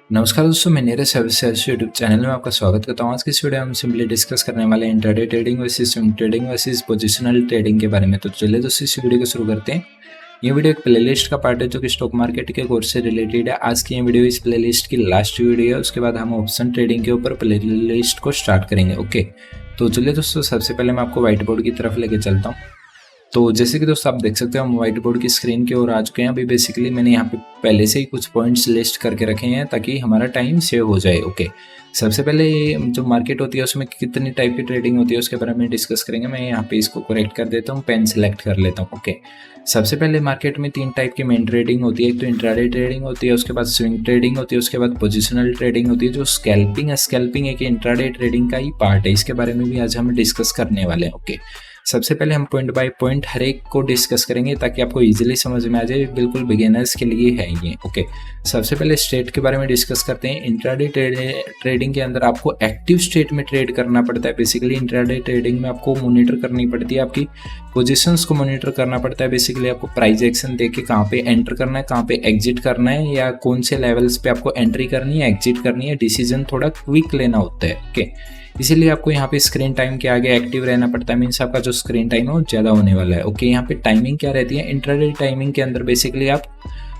नमस्कार दोस्तों, मैं नीरज सर्विसेज यूट्यूब चैनल में आपका स्वागत करता हूँ। आज की इस वीडियो में हम सिंपली डिस्कस करने वाले हैं intraday trading versus swing trading versus positional trading के बारे में। तो चलिए दोस्तों इस वीडियो को शुरू करते हैं। ये वीडियो एक प्लेलिस्ट का पार्ट है जो कि स्टॉक मार्केट के कोर्स से रिलेटेड है। आज की ये वीडियो इस प्लेलिस्ट की लास्ट वीडियो है। उसके बाद हम ऑप्शन ट्रेडिंग के ऊपर प्लेलिस्ट को स्टार्ट करेंगे। ओके, तो चलिए दोस्तों सबसे पहले मैं आपको व्हाइट बोर्ड की तरफ लेके चलता हूँ। तो जैसे कि दोस्तों आप देख सकते हो हम व्हाइट बोर्ड की स्क्रीन की ओर आ चुके हैं। अभी बेसिकली मैंने यहाँ पे पहले से ही कुछ पॉइंट्स लिस्ट करके रखे हैं ताकि हमारा टाइम सेव हो जाए। ओके, सबसे पहले जो मार्केट होती है उसमें कितनी टाइप की ट्रेडिंग होती है उसके बारे में डिस्कस करेंगे। मैं यहाँ पे इसको करेक्ट कर देता हूँ, पेन सेलेक्ट कर लेता हूँ। ओके, सबसे पहले मार्केट में 3 टाइप की मेन ट्रेडिंग होती है। एक तो इंट्राडे ट्रेडिंग होती है, उसके बाद स्विंग ट्रेडिंग होती है, उसके बाद पोजिशनल ट्रेडिंग होती है। जो स्कैल्पिंग एक इंट्राडे ट्रेडिंग का ही पार्ट है, इसके बारे में भी आज हम डिस्कस करने वाले हैं। ओके, सबसे पहले हम पॉइंट बाय पॉइंट हर एक को डिस्कस करेंगे ताकि आपको इजीली समझ में आ जाए। बिल्कुल बिगिनर्स के लिए है ये। ओके, सबसे पहले स्टेट के बारे में डिस्कस करते हैं। इंट्राडे ट्रेडिंग के अंदर आपको एक्टिव स्टेट में ट्रेड करना पड़ता है। बेसिकली इंट्राडे ट्रेडिंग में आपको मॉनिटर करनी पड़ती है, आपकी पोजीशंस को मॉनिटर करना पड़ता है। बेसिकली आपको प्राइस एक्शन देख के कहाँ पे एंटर करना है, कहाँ पे एग्जिट करना है, या कौन से लेवल्स पे आपको एंट्री करनी है, एग्जिट करनी है, डिसीजन थोड़ा क्विक लेना होता है। ओके, इसीलिए आपको यहाँ पे स्क्रीन टाइम के आगे एक्टिव रहना पड़ता है। मीन्स आपका जो स्क्रीन टाइम है वो ज़्यादा होने वाला है। ओके, यहाँ पे टाइमिंग क्या रहती है? इंट्राडे टाइमिंग के अंदर बेसिकली आप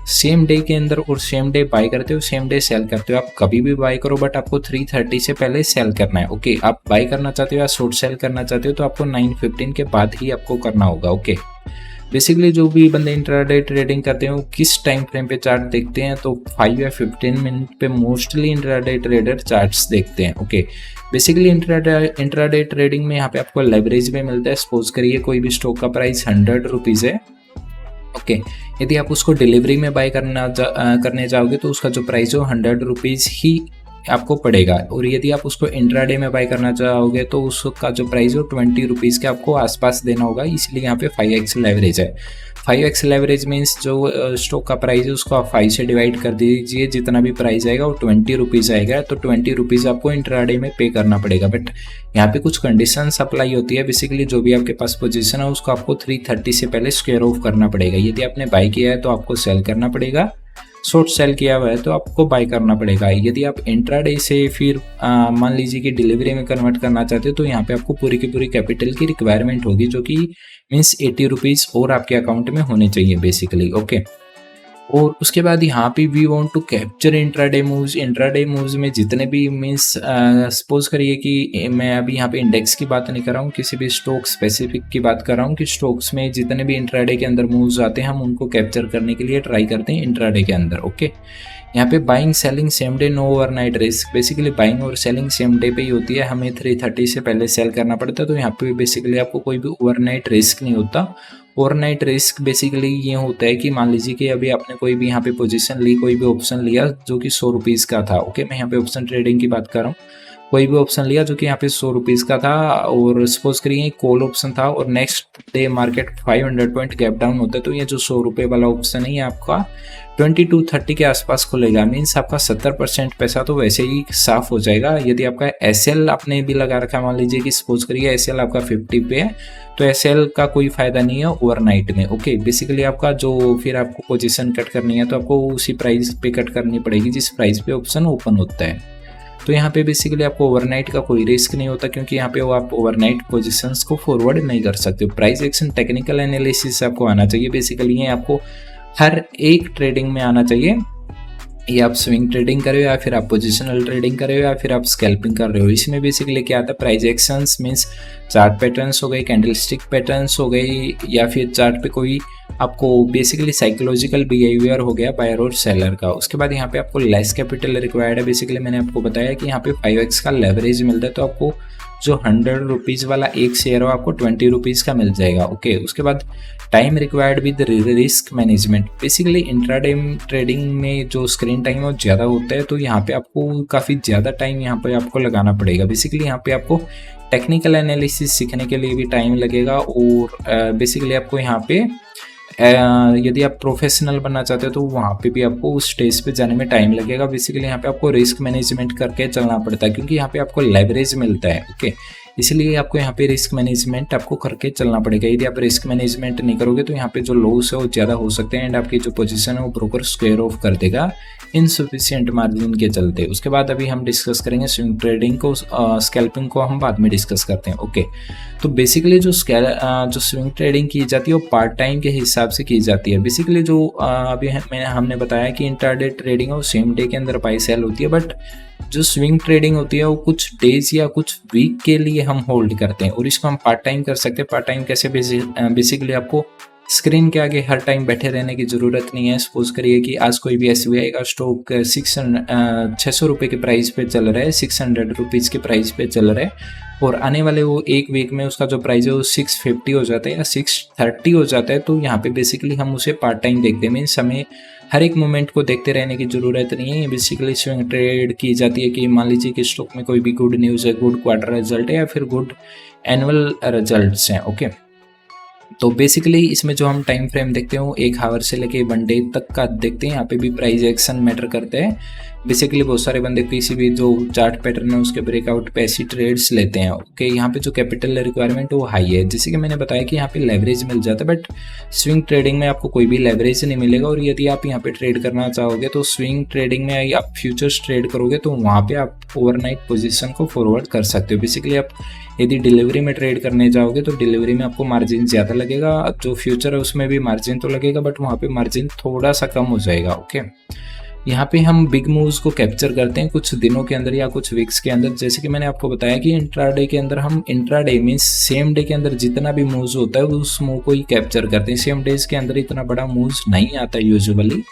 सेम डे के अंदर और सेम डे बाय करते हो, सेम डे सेल करते हो। आप कभी भी बाय करो बट आपको 3:30 से पहले सेल करना है। ओके, आप बाय करना चाहते हो या शॉर्ट सेल करना चाहते हो तो आपको 9:15 के बाद ही आपको करना होगा। ओके, बेसिकली जो भी बंदे इंट्राडे ट्रेडिंग करते हैं वो किस टाइम फ्रेम पे चार्ट देखते हैं तो 5 या 15 मिनट पे मोस्टली इंट्राडे ट्रेडर चार्ट्स देखते हैं। ओके, बेसिकली इंट्राडे ट्रेडिंग में यहाँ पे आपको लेवरेज भी मिलता है। सपोज करिए कोई भी स्टॉक का प्राइस 100 रुपीज़ है। ओके, यदि आप उसको डिलीवरी में बाय करने जाओगे तो उसका जो प्राइस है वो 100 रुपीज़ ही आपको पड़ेगा। और यदि आप उसको इंट्राडे में बाय करना चाहोगे तो उसका जो प्राइस है वो 20 रुपीज़ के आपको आसपास देना होगा। इसलिए यहाँ पे 5x लेवरेज है। 5x लेवरेज मीन्स जो स्टॉक का प्राइस है उसको आप 5 से डिवाइड कर दीजिए, जितना भी प्राइस आएगा वो 20 रुपीज़ आएगा। तो 20 रुपीज़ आपको इंट्राडे में पे करना पड़ेगा। बट यहाँ पे कुछ कंडीशंस अप्लाई होती है। बेसिकली जो भी आपके पास पोजीशन है उसको आपको 3:30 से पहले स्क्वेयर ऑफ करना पड़ेगा। यदि आपने बाय किया है तो आपको सेल करना पड़ेगा, शॉर्ट सेल किया हुआ है तो आपको बाय करना पड़ेगा। यदि आप इंट्राडे से फिर मान लीजिए कि डिलीवरी में कन्वर्ट करना चाहते हो तो यहाँ पे आपको पूरी की पूरी कैपिटल की रिक्वायरमेंट होगी, जो कि मीन्स 80 रुपीज़ और आपके अकाउंट में होने चाहिए बेसिकली। ओके, और उसके बाद यहाँ पे we want to capture intraday moves में जितने भी मीन्स सपोज करिए कि मैं अभी यहाँ पे इंडेक्स की बात नहीं कर रहा हूँ, किसी भी स्टॉक स्पेसिफिक की बात कर रहा हूँ कि स्टॉक्स में जितने भी इंट्राडे के अंदर मूव्स आते हैं हम उनको कैप्चर करने के लिए ट्राई करते हैं इंट्राडे के अंदर। ओके, यहाँ पे buying selling same day, no overnight risk. Basically buying और सेलिंग सेम डे पे ही होती है, हमें 3:30 से पहले सेल करना पड़ता है। तो यहाँ पे बेसिकली आपको कोई भी ओवरनाइट रिस्क नहीं होता। ओवरनाइट रिस्क बेसिकली ये होता है कि मान लीजिए कि अभी आपने कोई भी यहाँ पे पोजीशन ली, कोई भी ऑप्शन लिया जो कि 100 रुपीज़ का था। ओके, मैं यहाँ पे ऑप्शन ट्रेडिंग की बात कर रहा हूँ। कोई भी ऑप्शन लिया जो कि यहाँ पे 100 रुपीज़ का था और सपोज करिए कॉल ऑप्शन था और next day market 500 point gap down होता है तो ये जो 100 रुपये वाला ऑप्शन है ये आपका 22:30 के आसपास खुलेगा। मीन्स आपका 70% पैसा तो वैसे ही साफ हो जाएगा। यदि आपका एसएल आपने भी लगा रखा है, मान लीजिए कि सपोज करिए एसएल आपका 50 पे है तो एसएल का कोई फायदा नहीं है ओवरनाइट में। ओके, बेसिकली आपका जो फिर आपको पोजीशन कट करनी है तो आपको उसी प्राइस पे कट करनी पड़ेगी जिस प्राइस पे ऑप्शन ओपन होता है। तो यहाँ पे बेसिकली आपको ओवरनाइट का कोई रिस्क नहीं होता क्योंकि यहाँ पे वो आप ओवरनाइट पोजीशंस को फॉरवर्ड नहीं कर सकते। प्राइस एक्शन टेक्निकल एनालिसिस आपको आना चाहिए। बेसिकली ये आपको हर एक ट्रेडिंग में आना चाहिए। ये आप स्विंग ट्रेडिंग कर रहे हो या फिर आप पोजिशनल ट्रेडिंग कर रहे हो या फिर आप स्कैल्पिंग कर रहे हो, इसमें बेसिकली क्या आता है? Price actions means chart patterns हो गए, कैंडलस्टिक पैटर्न्स हो गई, या फिर चार्ट पे कोई आपको बेसिकली साइकोलॉजिकल बिहेवियर हो गया बायर और सेलर का। उसके बाद यहाँ पे आपको लेस कैपिटल रिक्वायर्ड है। बेसिकली मैंने आपको बताया कि यहाँ पे 5x का लेवरेज मिलता है तो आपको जो 100 रुपीज़ वाला एक शेयर हो आपको 20 रुपीज़ का मिल जाएगा। ओके, उसके बाद time required with risk management. Basically intraday trading में जो स्क्रीन टाइम है वो ज़्यादा होता है तो यहाँ पे आपको काफ़ी ज़्यादा टाइम यहाँ पे आपको लगाना पड़ेगा। बेसिकली यहाँ पे आपको टेक्निकल एनालिसिस सीखने के लिए भी टाइम लगेगा और बेसिकली आपको यहाँ पे यदि आप प्रोफेशनल बनना चाहते हो तो वहाँ पे भी आपको उस स्टेज पे जाने में टाइम लगेगा। बेसिकली यहाँ पे आपको रिस्क मैनेजमेंट करके चलना पड़ता है क्योंकि यहाँ पे आपको लेवरेज मिलता है। ओके, इसलिए आपको यहाँ पे रिस्क मैनेजमेंट आपको करके चलना पड़ेगा। यदि आप रिस्क मैनेजमेंट नहीं करोगे तो यहाँ पे जो लॉस है वो ज़्यादा हो सकते हैं एंड आपकी जो पोजीशन है वो ब्रोकर स्क्वेयर ऑफ कर देगा इनसफिशिएंट मार्जिन के चलते। उसके बाद अभी हम डिस्कस करेंगे स्विंग ट्रेडिंग को, स्कैल्पिंग को हम बाद में डिस्कस करते हैं। ओके, तो बेसिकली जो स्विंग ट्रेडिंग की जाती है वो पार्ट टाइम के हिसाब से की जाती है। बेसिकली जो अभी हमने बताया कि इंट्राडे ट्रेडिंग है वो सेम डे के अंदर बाई सेल होती है, बट जो स्विंग ट्रेडिंग होती है वो कुछ डेज या कुछ वीक के लिए हम होल्ड करते हैं और इसको हम पार्ट टाइम कर सकते हैं। पार्ट टाइम कैसे? बेसिकली आपको स्क्रीन के आगे हर टाइम बैठे रहने की ज़रूरत नहीं है। सपोज करिए कि आज कोई भी SBI का स्टॉक 600 रुपये के प्राइस पे चल रहा है, 600 रुपीज़ के प्राइस पे चल रहा है और आने वाले वो एक वीक में उसका जो प्राइस है वो 650 हो जाता है या 630 हो जाता है। तो यहाँ पे बेसिकली हम उसे पार्ट टाइम देखते हैं, मीन्स हमें हर एक मोमेंट को देखते रहने की ज़रूरत नहीं है। बेसिकली स्विंग ट्रेड की जाती है कि मान लीजिए कि स्टॉक में कोई भी गुड न्यूज़ है, गुड क्वार्टर रिजल्ट है या फिर गुड एनुअल रिजल्ट्स हैं। ओके, तो बेसिकली इसमें जो हम टाइम फ्रेम देखते हैं वो 1 आवर से लेके 1 डे तक का देखते हैं। यहाँ पे भी प्राइस एक्शन मैटर करते हैं। बेसिकली बहुत सारे बंदे किसी भी जो चार्ट पैटर्न है उसके ब्रेकआउट पे ऐसी ट्रेड्स लेते हैं। ओके, यहाँ पे जो कैपिटल रिक्वायरमेंट है वो हाई है, जैसे कि मैंने बताया कि यहाँ पे लेवरेज मिल जाता है, बट स्विंग ट्रेडिंग में आपको कोई भी लेवरेज नहीं मिलेगा। और यदि आप यहाँ पे ट्रेड करना चाहोगे तो स्विंग ट्रेडिंग में आप फ्यूचर्स ट्रेड करोगे तो वहाँ पे आप ओवरनाइट पोजीशन को फॉरवर्ड कर सकते हो। बेसिकली आप यदि डिलीवरी में ट्रेड करने जाओगे तो डिलीवरी में आपको मार्जिन ज़्यादा लगेगा, जो फ्यूचर है उसमें भी मार्जिन तो लगेगा बट वहाँ पे मार्जिन थोड़ा सा कम हो जाएगा। ओके, यहाँ पे हम बिग मूव्स को कैप्चर करते हैं कुछ दिनों के अंदर या कुछ वीक्स के अंदर। जैसे कि मैंने आपको बताया कि इंट्राडे के अंदर हम इंट्राडे मीन्स सेम डे के अंदर जितना भी मूव्स होता है उस मूव को ही कैप्चर करते हैं। सेम डेज के अंदर इतना बड़ा मूव्स नहीं आता यूजुअली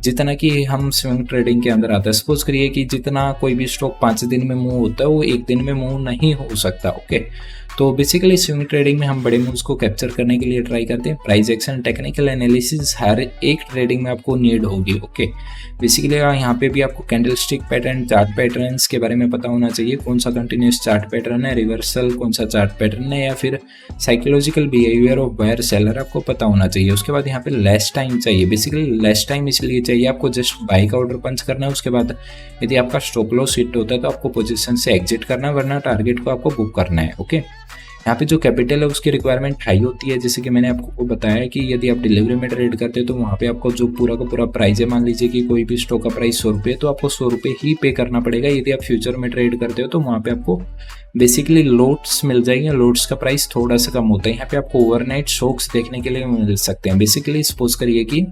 जितना कि हम स्विंग ट्रेडिंग के अंदर आता है। सपोज करिए कि जितना कोई भी स्टॉक 5 दिन में मूव होता है वो एक दिन में मूव नहीं हो सकता। ओके, तो बेसिकली स्विंग ट्रेडिंग में हम बड़े मूव्स को कैप्चर करने के लिए ट्राई करते हैं। प्राइस एक्शन, टेक्निकल एनालिसिस हर एक ट्रेडिंग में आपको नीड होगी। ओके, बेसिकली यहाँ पे भी आपको कैंडलस्टिक पैटर्न, चार्ट पैटर्न्स के बारे में पता होना चाहिए। कौन सा कंटिन्यूस चार्ट पैटर्न है, रिवर्सल कौन सा चार्ट पैटर्न है या फिर psychological behaviour of buyer seller आपको पता होना चाहिए। उसके बाद यहाँ पे लेस टाइम चाहिए। बेसिकली लेस टाइम इसलिए चाहिए, आपको जस्ट बाई का ऑर्डर पंच करना है। उसके बाद यदि आपका स्टॉप लॉस हिट होता है तो आपको पोजीशन से एग्जिट करना है, वरना टारगेट को आपको बुक करना है। ओके, यहाँ पे जो कैपिटल है उसकी रिक्वायरमेंट हाई होती है। जैसे कि मैंने आपको बताया कि यदि आप डिलीवरी में ट्रेड करते हो तो वहाँ पे आपको जो पूरा का पूरा प्राइस है, मान लीजिए कि कोई भी स्टॉक का प्राइस 100 रुपये, तो आपको 100 रुपये ही पे करना पड़ेगा। यदि आप फ्यूचर में ट्रेड करते हो तो वहाँ पे आपको बेसिकली लोट्स मिल जाएंगे। लोट्स का प्राइस थोड़ा सा कम होता है। यहाँ पे आपको ओवरनाइट शॉक्स देखने के लिए मिल सकते हैं। बेसिकली सपोज करिए कि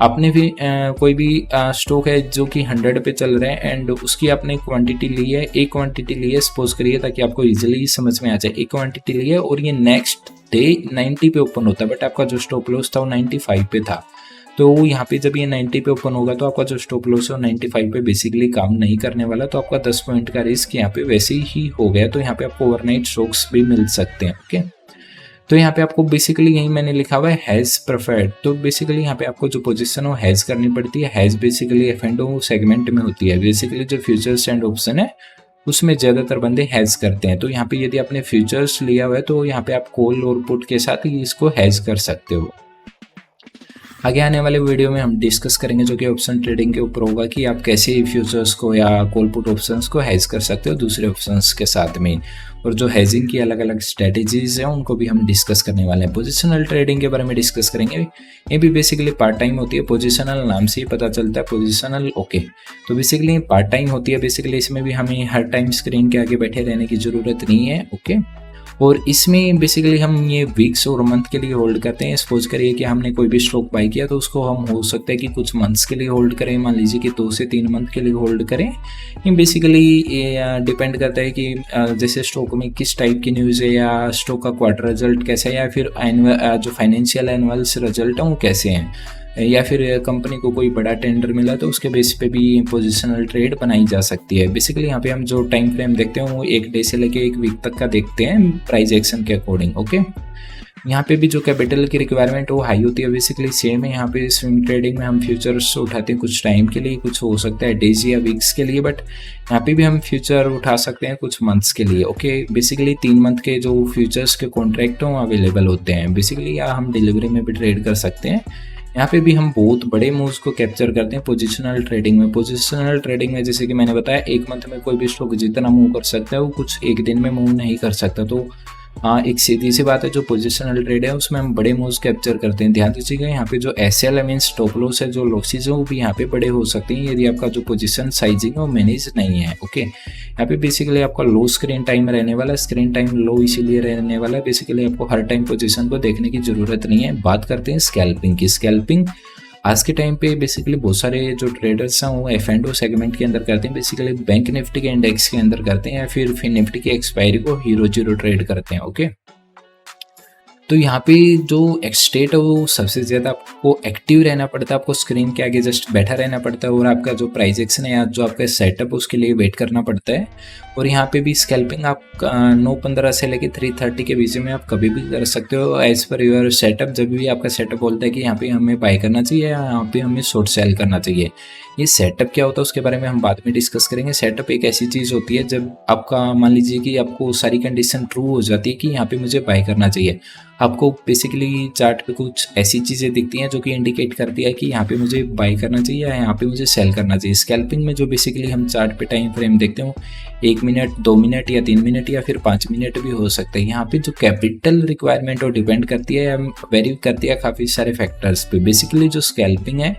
आपने भी कोई भी स्टॉक है जो कि 100 पे चल रहा है एंड उसकी आपने क्वांटिटी ली है, एक क्वांटिटी ली है सपोज करिए, ताकि आपको इजीली समझ में आ जाए। एक क्वांटिटी ली है और ये नेक्स्ट डे 90 पे ओपन होता है, बट आपका जो स्टॉप लॉस था वो 95 पे था। तो यहाँ पे जब ये 90 पे ओपन होगा तो आपका जो स्टॉप लॉस है 95 पे बेसिकली काम नहीं करने वाला, तो आपका 10 पॉइंट का रिस्क यहाँ पे वैसे ही हो गया। तो यहाँ पे आपको ओवरनाइट शॉक्स भी मिल सकते हैं। ओके, तो यहाँ पे आपको बेसिकली यही मैंने लिखा हुआ है हैज प्रेफर्ड। तो बेसिकली यहाँ पे आपको जो पोजीशन हो हैज करनी पड़ती है। हैज बेसिकली F&O सेगमेंट में होती है। बेसिकली जो फ्यूचर्स एंड ऑप्शन है उसमें ज़्यादातर बंदे हैज करते हैं। तो यहाँ पे यदि आपने फ्यूचर्स लिया हुआ है तो यहाँ पे आप कॉल और पुट के साथ ही इसको हैज कर सकते हो। आगे आने वाले वीडियो में हम डिस्कस करेंगे जो कि ऑप्शन ट्रेडिंग के ऊपर होगा कि आप कैसे फ्यूचर्स को या कॉल पुट ऑप्शंस को हैज कर सकते हो दूसरे ऑप्शंस के साथ में, और जो हेजिंग की अलग अलग स्ट्रेटेजीज हैं उनको भी हम डिस्कस करने वाले हैं। पोजिशनल ट्रेडिंग के बारे में डिस्कस करेंगे। ये भी बेसिकली पार्ट टाइम होती है। पोजिशनल नाम से ही पता चलता है पोजिशनल। ओके, तो बेसिकली पार्ट टाइम होती है। बेसिकली इसमें भी हमें हर टाइम स्क्रीन के आगे बैठे रहने की ज़रूरत नहीं है। ओके, और इसमें बेसिकली हम ये वीक्स और मंथ के लिए होल्ड करते हैं। सपोज करिए कि हमने कोई भी स्टॉक बाई किया तो उसको हम हो सकता है कि कुछ मंथ्स के लिए होल्ड करें, मान लीजिए कि 2 से 3 मंथ के लिए होल्ड करें। ये बेसिकली डिपेंड करता है कि जैसे स्टॉक में किस टाइप की न्यूज़ है या स्टॉक का क्वार्टर रिजल्ट कैसा है या फिर जो फाइनेंशियल एनुअल्स रिजल्ट है वो कैसे हैं, या फिर कंपनी को कोई बड़ा टेंडर मिला तो उसके बेस पे भी पोजिशनल ट्रेड बनाई जा सकती है। बेसिकली यहाँ पे हम जो टाइम फ्रेम देखते हैं वो 1 डे से लेके 1 वीक तक का देखते हैं प्राइस एक्शन के अकॉर्डिंग। ओके, यहाँ पे भी जो कैपिटल की रिक्वायरमेंट वो हाई होती है। बेसिकली सेम है। यहाँ पे स्विंग ट्रेडिंग में हम फ्यूचर्स उठाते हैं कुछ टाइम के लिए, कुछ हो सकता है डेज या वीक्स के लिए, बट यहाँ पे भी हम फ्यूचर उठा सकते हैं कुछ मंथ्स के लिए। ओके, बेसिकली 3 मंथ के जो फ्यूचर्स के कॉन्ट्रैक्ट हों अवेलेबल होते हैं। बेसिकली या हम डिलीवरी में भी ट्रेड कर सकते हैं यहाँ पे भी हम बहुत बड़े मूव्स को कैप्चर करते हैं पोजिशनल ट्रेडिंग में। पोजिशनल ट्रेडिंग में जैसे कि मैंने बताया, एक मंथ में कोई भी स्टॉक जितना मूव कर सकता है वो कुछ एक दिन में मूव नहीं कर सकता। तो हाँ, एक सीधी सी बात है, जो पोजिशनल ट्रेड है उसमें हम बड़े मूव्स कैप्चर करते हैं। ध्यान दीजिएगा, यहाँ पे जो SL मीन स्टॉप लॉस है, जो लॉसेज है वो भी यहाँ पे बड़े हो सकते हैं यदि आपका जो पोजीशन साइजिंग है वो मैनेज नहीं है। ओके, यहाँ पे बेसिकली आपका लो स्क्रीन टाइम रहने वाला है। स्क्रीन टाइम लो इसीलिए रहने वाला है, बेसिकली आपको हर टाइम पोजीशन को देखने की जरूरत नहीं है। बात करते हैं स्कैल्पिंग की। स्कैल्पिंग आज के टाइम पे बेसिकली बहुत सारे जो ट्रेडर्स हैं वो F&O सेगमेंट के अंदर करते हैं, बेसिकली बैंक निफ्टी के इंडेक्स के अंदर करते हैं, या फिर निफ्टी की एक्सपायरी को हीरो जीरो ट्रेड करते हैं। ओके, तो यहाँ पे जो स्टेट है वो सबसे ज़्यादा आपको एक्टिव रहना पड़ता है, आपको स्क्रीन के आगे जस्ट बैठा रहना पड़ता है, और आपका जो प्राइस एक्शन है या जो आपका सेटअप उसके लिए वेट करना पड़ता है। और यहाँ पे भी स्कैल्पिंग आप 9:15 से लेके 3:30 के बीच में आप कभी भी कर सकते हो एज पर योर सेटअप। जब भी आपका सेटअप बोलता है कि यहाँ पे हमें बाय करना चाहिए या यहाँ पे हमें शॉर्ट सेल करना चाहिए। ये सेटअप क्या होता है उसके बारे में हम बाद में डिस्कस करेंगे। सेटअप एक ऐसी चीज़ होती है जब आपका मान लीजिए कि आपको सारी कंडीशन ट्रू हो जाती है कि यहाँ पे मुझे बाय करना चाहिए, आपको बेसिकली चार्ट पे कुछ ऐसी चीज़ें दिखती हैं जो कि इंडिकेट करती है कि यहाँ पे मुझे बाय करना चाहिए या यहाँ पे मुझे सेल करना चाहिए। स्कैल्पिंग में जो बेसिकली हम चार्ट पे टाइम फ्रेम देखते हो 1 मिनट, 2 मिनट या 3 मिनट या फिर 5 मिनट भी हो सकता है। यहाँ पे जो कैपिटल रिक्वायरमेंट वो डिपेंड करती है, वेरी करती है काफ़ी सारे फैक्टर्स पे। बेसिकली जो स्कैल्पिंग है,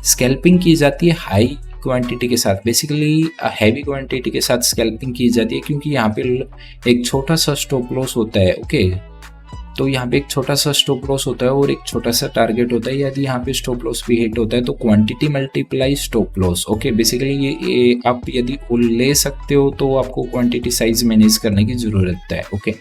स्कैल्पिंग की जाती है हाई क्वांटिटी के साथ, बेसिकली हैवी क्वांटिटी के साथ स्कैल्पिंग की जाती है, क्योंकि यहाँ पे एक छोटा सा स्टॉप लॉस होता है। ओके, तो यहाँ पे एक छोटा सा स्टॉप लॉस होता है और एक छोटा सा टारगेट होता है। यदि यहाँ पे स्टॉप लॉस भी हिट होता है तो quantity multiply stop loss. Okay, basically ये आप यदि ले सकते हो तो आपको क्वांटिटी साइज मैनेज करने की ज़रूरत है। ओके,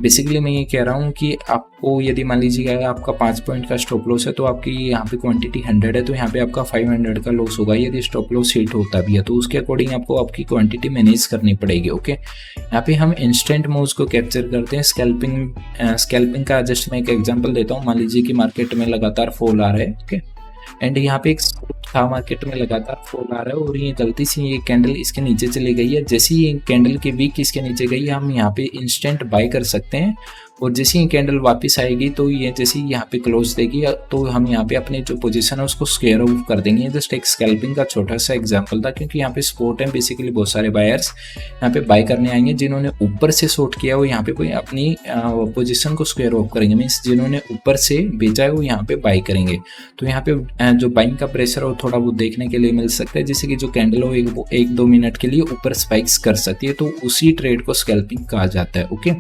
बेसिकली मैं ये कह रहा हूँ कि आपको यदि मान लीजिएगा आपका 5 पॉइंट का स्टॉप लॉस है तो आपकी यहाँ पे क्वांटिटी 100 है, तो यहाँ पे आपका 500 का लॉस होगा यदि स्टॉप लॉस हिट होता भी है, तो उसके अकॉर्डिंग आपको आपकी क्वांटिटी मैनेज करनी पड़ेगी। ओके, यहाँ पे हम इंस्टेंट मूव्स को कैप्चर करते हैं। स्कैल्पिंग का जस्ट मैं एक एग्जांपल देता हूँ। मान लीजिए कि मार्केट में लगातार फॉल आ रहा है। ओके, एंड यहाँ पे एक था मार्केट में लगातार फॉल आ रहा है और ये गलती से ये कैंडल इसके नीचे चली गई है। जैसे ही ये कैंडल की वीक इसके नीचे गई, हम यहाँ पे इंस्टेंट बाय कर सकते हैं, और जैसे ही कैंडल वापस आएगी तो ये जैसे ही यहाँ पे क्लोज देगी तो हम यहाँ पे अपने जो पोजीशन है उसको स्क्वायर ऑफ कर देंगे। जस्ट एक स्कैल्पिंग का छोटा सा एग्जांपल था, क्योंकि यहाँ पे स्पॉट है, बेसिकली बहुत सारे बायर्स यहाँ पे बाय करने आएंगे। जिन्होंने ऊपर से शॉर्ट किया वो यहाँ पे कोई अपनी पोजीशन को स्क्वायर ऑफ करेंगे, मीन्स जिन्होंने ऊपर से बेचा है वो यहाँ पे बाय करेंगे। तो यहाँ पे जो बाइंग का प्रेशर है थोड़ा बहुत देखने के लिए मिल सकता है, जैसे कि जो कैंडल हो 1-2 मिनट के लिए ऊपर स्पाइक्स कर सकती है, तो उसी ट्रेड को स्कैल्पिंग कहा जाता है। ओके,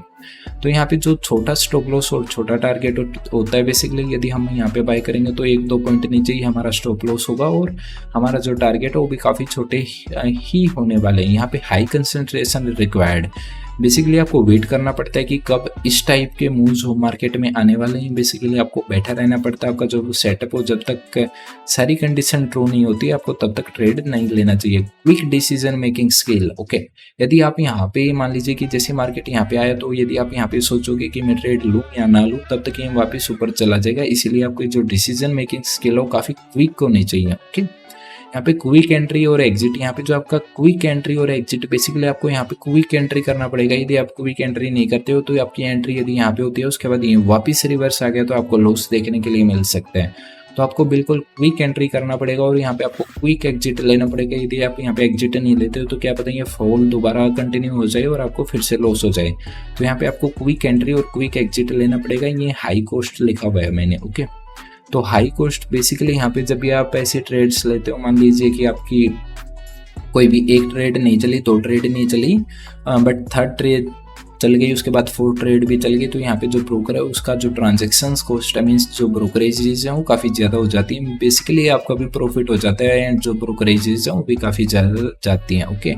तो यहाँ पे जो छोटा स्टॉप लॉस और छोटा टारगेट होता है, बेसिकली यदि हम यहाँ पे बाय करेंगे तो 1-2 पॉइंट नीचे ही हमारा स्टॉप लॉस होगा और हमारा जो टारगेट है वो भी काफ़ी छोटे ही होने वाले हैं। यहाँ पे हाई कंसंट्रेशन रिक्वायर्ड, बेसिकली आपको वेट करना पड़ता है कि कब इस टाइप के मूव्स हो मार्केट में आने वाले हैं। बेसिकली आपको बैठा रहना पड़ता है, आपका जो सेटअप हो जब तक सारी कंडीशन ट्रू नहीं होती आपको तब तक ट्रेड नहीं लेना चाहिए। Quick decision making skill. Okay, यदि आप यहाँ पे मान लीजिए कि जैसे मार्केट यहाँ पे आया तो यदि आप यहाँ पे सोचोगे कि मैं ट्रेड लूँ या ना लूँ, तब तक ये वापस ऊपर चला जाएगा। इसीलिए आपकी जो डिसीजन मेकिंग स्किल हो काफ़ी क्विक होनी चाहिए। ओके, यहाँ पे क्विक एंट्री और एग्जिट, यहाँ पे जो आपका क्विक एंट्री और एग्जिट, बेसिकली आपको यहाँ पे क्विक एंट्री करना पड़ेगा। यदि आप क्विक एंट्री नहीं करते हो तो आपकी एंट्री यदि यहाँ पे होती है उसके बाद ये वापस रिवर्स आ गया तो आपको लॉस देखने के लिए मिल सकता है। तो आपको बिल्कुल क्विक एंट्री करना पड़ेगा और यहाँ पे आपको क्विक एग्जिट लेना पड़ेगा। यदि आप यहाँ पे एग्जिट नहीं लेते हो तो क्या पता ये फॉल दोबारा कंटिन्यू हो जाए और आपको फिर से लॉस हो जाए। तो यहाँ पे आपको क्विक एंट्री और क्विक एग्जिट लेना पड़ेगा। ये हाई कॉस्ट लिखा हुआ है मैंने। ओके, तो हाई कॉस्ट बेसिकली यहाँ पे जब भी आप ऐसे ट्रेड्स लेते हो, मान लीजिए कि आपकी कोई भी एक ट्रेड नहीं चली, 2 ट्रेड नहीं चली, बट 3rd ट्रेड चल गई, उसके बाद 4th ट्रेड भी चल गई, तो यहाँ पे जो ब्रोकर है उसका जो ट्रांजेक्शन्स कॉस्ट है, मीन्स जो ब्रोकरेजेज है वो काफ़ी ज़्यादा हो जाती है। बेसिकली आपका भी प्रॉफिट हो जाता है एंड जो ब्रोकरेजेज है वो भी काफ़ी ज़्यादा जाती हैं। ओके,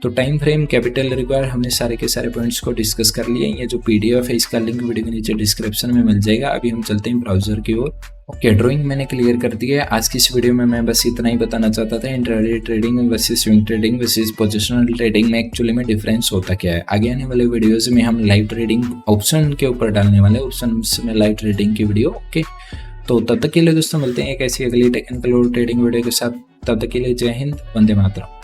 तो टाइम फ्रेम, कैपिटल रिक्वायर, हमने सारे के सारे पॉइंट्स को डिस्कस कर लिए। ये जो पीडीएफ है इसका लिंक वीडियो के नीचे डिस्क्रिप्शन में मिल जाएगा। अभी हम चलते हैं ब्राउजर की ओर। ओके, ड्राइंग मैंने क्लियर कर दी है। आज की इस वीडियो में मैं बस इतना ही बताना चाहता था, intraday trading versus swing trading versus positional trading में एक्चुअली में डिफरेंस होता क्या है। आगे आने वाले वीडियोज़ में हम लाइव ट्रेडिंग ऑप्शन के ऊपर डालने वाले, ऑप्शन में लाइव ट्रेडिंग की वीडियो। ओके, तो तब तक के लिए दोस्तों मिलते हैं एक ऐसी अगली टेक्निकल और ट्रेडिंग वीडियो के साथ। तब तक के लिए जय हिंद, वंदे मातरम।